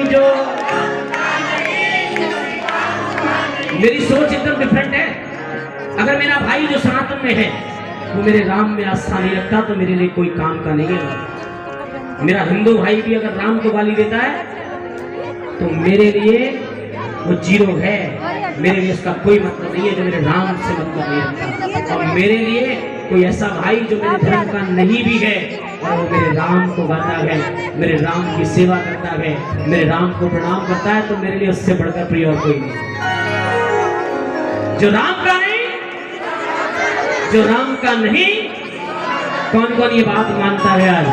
जो मेरी सोच एकदम डिफरेंट है। अगर मेरा भाई जो सनातन में है वो मेरे राम में आस्था नहीं रखता तो मेरे लिए कोई काम का नहीं है। मेरा हिंदू भाई भी अगर राम को गाली देता है तो मेरे लिए वो जीरो है, मेरे लिए उसका कोई मतलब नहीं है जो मेरे राम से मतलब नहीं रखता। और मेरे लिए कोई ऐसा भाई जो मेरे धर्म का नहीं भी है और वो मेरे राम को गाता है, मेरे राम की सेवा करता है, मेरे राम को प्रणाम करता है, तो मेरे लिए उससे बढ़कर प्रिय और कोई नहीं। जो राम का नहीं, जो राम का नहीं, कौन कौन ये बात मानता है? आज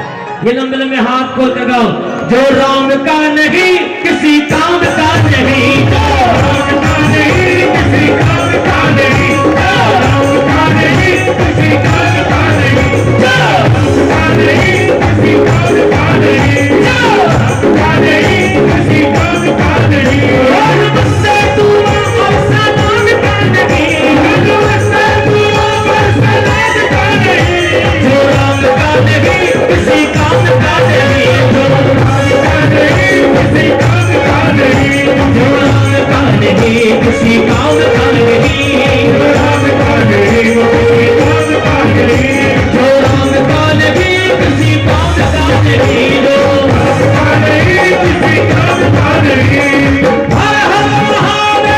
ये लंबे लंबे हाथ खोल कर गाओ, जो राम का नहीं किसी काम का नहीं, जो राम का नहीं किसी काम का नहीं, जो राम का नहीं किसी काम का नहीं, जो राम का नहीं किसी काम का नहीं, जो राम का नहीं किसी काम का नहीं, और मुझसे तू और सलाम का नहीं, मुझसे तू और सलाम का नहीं, जो राम का नहीं किसी काम का नहीं, जो राम का नहीं किसी काम का नहीं, जो राम का नहीं किसी काम का नहीं, जो राम का नहीं किसी काम का नहीं, जो राम का नहीं किसी काम का नहीं, जो राम का नहीं किसी काम का नहीं। हर हर महादेव।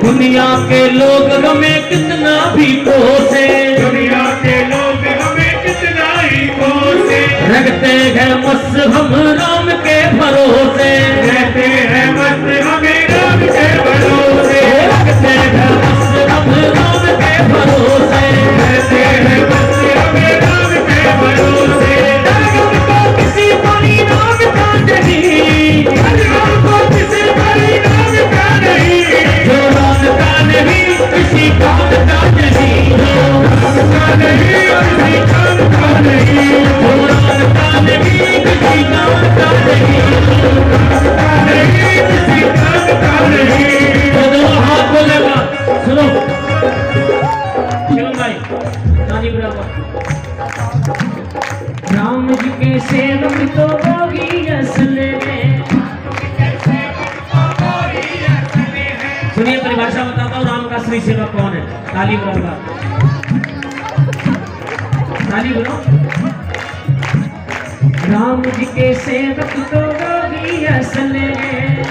दुनिया के लोग हमें कितना भी कोसे, दुनिया के लोग हमें कितना ही कोसे, रखते हैं मस्त हम राम के भरोसे, रहते हैं मस्त हमें राम के भरोसे, रखते हैं मस्त हम राम के भरोसे, रहते हैं मस्त हमें राम के भरोसे, हमको किसी परिणाम का नहीं, हमको किसी परिणाम का नहीं, जो राम का नहीं किसी काम का नहीं, जो राम का नहीं किसी काम का नहीं, राम का नहीं किसी काम का नहीं, नहीं किसी काम का नहीं। तो दोनों हाथ बोलेगा। सुनो शिवम भाई, ताली बराबर। राम जी के सेवक तो होगी असले में। सुनिए परिभाषा बताता हूँ, राम का असली सेवक कौन है? ताली बराबर, ताली बोलो। राम जी के सेवक तो होगी असले में,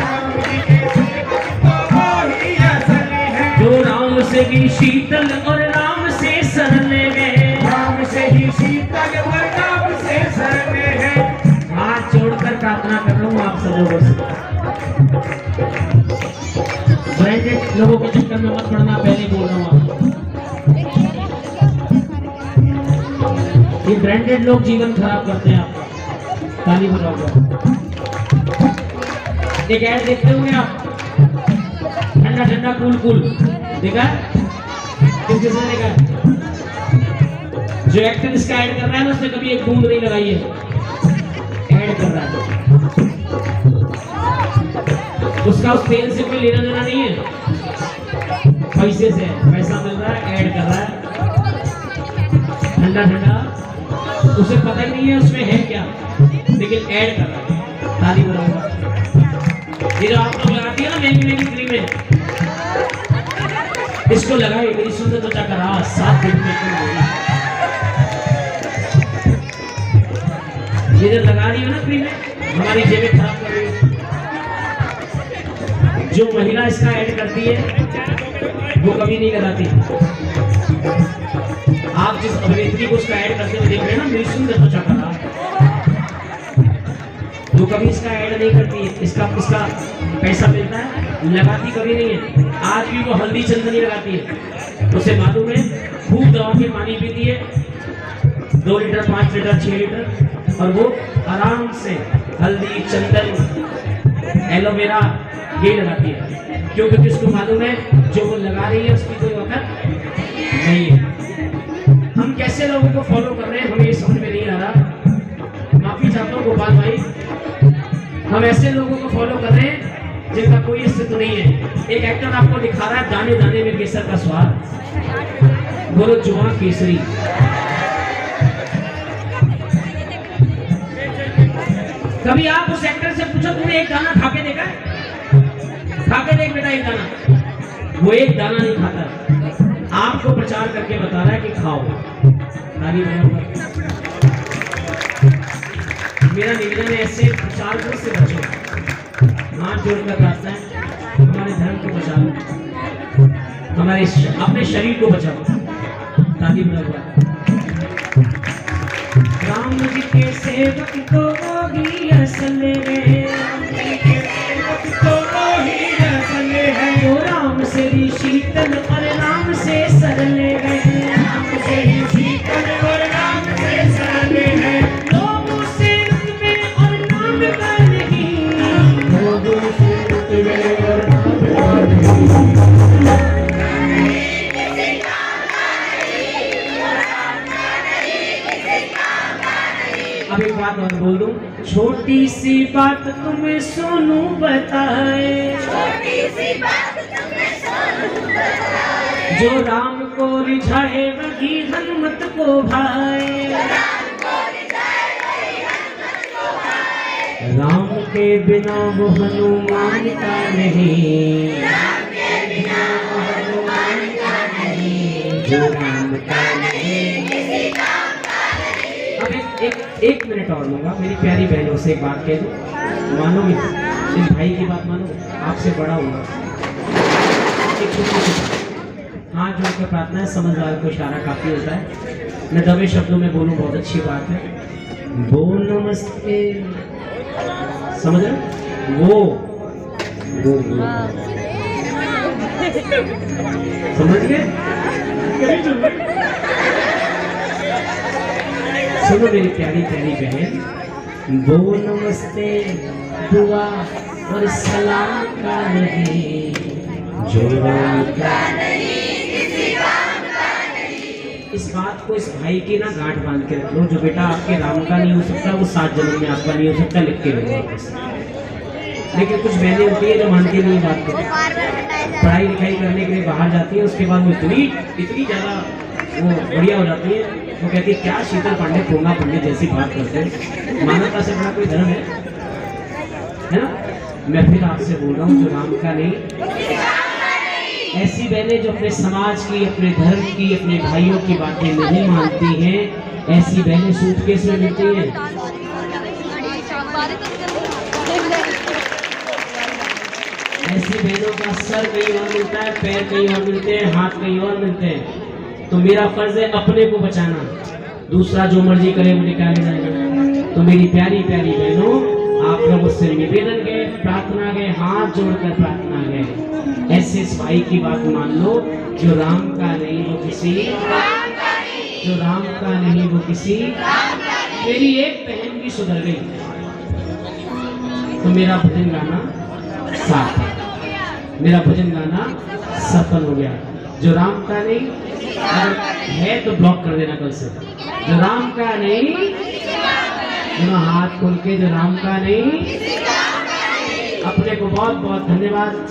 जो राम से ही शीतल और राम से सरले में, राम से ही शीतल और राम से सरले हैं। हाथ जोड़कर प्रार्थना कर रहा हूँ आप सब लोगों से, ब्रांडेड लोगों के चक्कर में मत पड़ना, पहले बोल रहा हूँ आपको। ये ब्रांडेड लोग जीवन खराब करते हैं आपका। ताली बजाओ। एक ऐड देखते होंगे आप, ठंडा ठंडा कूल कूल, देखा? किसने देखा? जो एक्टर इसका ऐड कर रहा है ना, उसने कभी एक बूंद नहीं लगाई है, ऐड कर रहा है, उसका उस तेल से कोई लेना देना नहीं है, पैसे से पैसा मिल रहा है, ऐड कर रहा है ठंडा ठंडा, उसे पता ही नहीं है उसमें है क्या, लेकिन ऐड कर रहा है। ताली बजाओ। ये जो आप लोग लगाती है ना महंगी महंगी क्रीमें, इसको लगाए, मेरी सुंदर त्वचा का राज 7 दिन में खुल गई। ये जो लगा रही हो ना क्रीमें, हमारी जेबें खराब कर रही है। जो महिला इसका ऐड करती है वो कभी नहीं लगाती। आप जिस अभिनेत्री को उसका ऐड करते हुए देख रहे हैं ना, मेरी सुंदर त्वचा का राज, वो कभी इसका ऐड नहीं करती है, इसका पैसा मिलता है, लगाती कभी नहीं है। आज भी वो हल्दी चंदनी लगाती है, उसे मालूम है, खूब दवा के पानी पीती है, 2 लीटर 5 लीटर 6 लीटर, और वो आराम से हल्दी चंदन एलोवेरा ये लगाती है। क्यों? क्योंकि उसको मालूम है जो वो लगा रही है उसकी कोई वक्त नहीं है। ऐसे लोगों को फॉलो कर रहे हैं, हमें ये समझ में नहीं आ रहा। माफी चाहता हूँ गोपाल भाई, हम ऐसे लोगों को फॉलो कर रहे हैं जिनका कोई अस्तित्व नहीं है। एक एक्टर आपको दिखा रहा है दाने दाने में केसर का स्वाद, बोलो जुआ केसरी। कभी आप उस एक्टर से पूछो तूने एक दाना खा के देखा है? खा के देख बेटा एक दाना। वो एक दाना नहीं खाता, आपको प्रचार करके बता रहा है कि खाओ। ताली बजाओ। मेरा निवेदन है ऐसे प्रचार से बचो, हाथ जोड़कर प्रार्थना है, हमारे धर्म को बचाओ, हमारे अपने शरीर को बचाओ। ताली बजाओ। राम जी के सेवक तो होगी असल है, तो राम से भी शीतल और राम से सरल गए, राम से ही शीतल और राम से सरल है। लोगों से रुत में और नाम का नहीं, लोगों से रुत में और नाम का नहीं। अब एक बात और बोल दूं, छोटी सी बात तुम्हें सोनू बताए, छोटी सी बात तुम्हें सोनू बताए, जो राम को रिझाए वही हनुमत को भाए, राम को रिझाए वही हनुमत को भाए। राम के बिना वो हनुमान का नहीं, राम के बिना वो हनुमान का नहीं, जो राम का नहीं किसी काम का नहीं। अब एक मिनट और लूंगा। मेरी प्यारी बहनों से एक बात कह दूं, मानोगे? इस भाई की बात मानो, आपसे बड़ा होगा। एक छोटी सी हाथ जोड़कर प्रार्थना है, समझदार को इशारा काफी होता है। मैं दबे शब्दों में बोलूं, बहुत अच्छी बात है। वो नमस्ते, समझ रहे? वो समझ गए? सुनो मेरी प्यारी प्यारी बहन, वो नमस्ते दुआ और सलाम का नहीं, जो राम का नहीं किसी काम का नहीं। इस बात को, इस भाई की ना गांठ बांध के रख लो। जो बेटा आपके राम का नहीं हो सकता वो 7 जन्म में आपका नहीं हो सकता, लिख के लो वापस। लेकिन कुछ बहनें होती है जो मानती नहीं बात को, पढ़ाई लिखाई करने के लिए बाहर जाती है, उसके बाद वो इतनी ज़्यादा वो बढ़िया हो जाती है, वो कहती है क्या शीतल पांडे पोंगा पंडित जैसी बात करते हैं, मानवता से बड़ा कोई धर्म है ना? मैं फिर आपसे बोल रहा हूँ, जो राम का नहीं, ऐसी बहनें जो अपने समाज की, अपने धर्म की, अपने भाइयों की बातें नहीं मानती हैं, ऐसी बहनें सूटकेस में मिलती हैं। ऐसी बहनों का सर कहीं और मिलता है, पैर कहीं और मिलते हैं, हाथ कहीं और मिलते हैं। तो मेरा फर्ज है अपने को बचाना, दूसरा जो मर्जी करे वो निकाले जाएगा। तो मेरी प्यारी प्यारी बहनों, आप लोगों से निवेदन गए, प्रार्थना गए, हाथ जोड़कर प्रार्थना गए, ऐसे इस भाई की बात मान लो, जो राम का नहीं वो किसी, जो राम का नहीं वो किसी। मेरी एक बहन भी सुधर गई तो मेरा भजन गाना साफ, मेरा भजन गाना सफल हो गया। जो राम का नहीं अगर है तो ब्लॉक कर देना कल से। जो राम का नहीं, दोनों हाथ खोल के, जो राम का नहीं। अपने को बहुत बहुत धन्यवाद।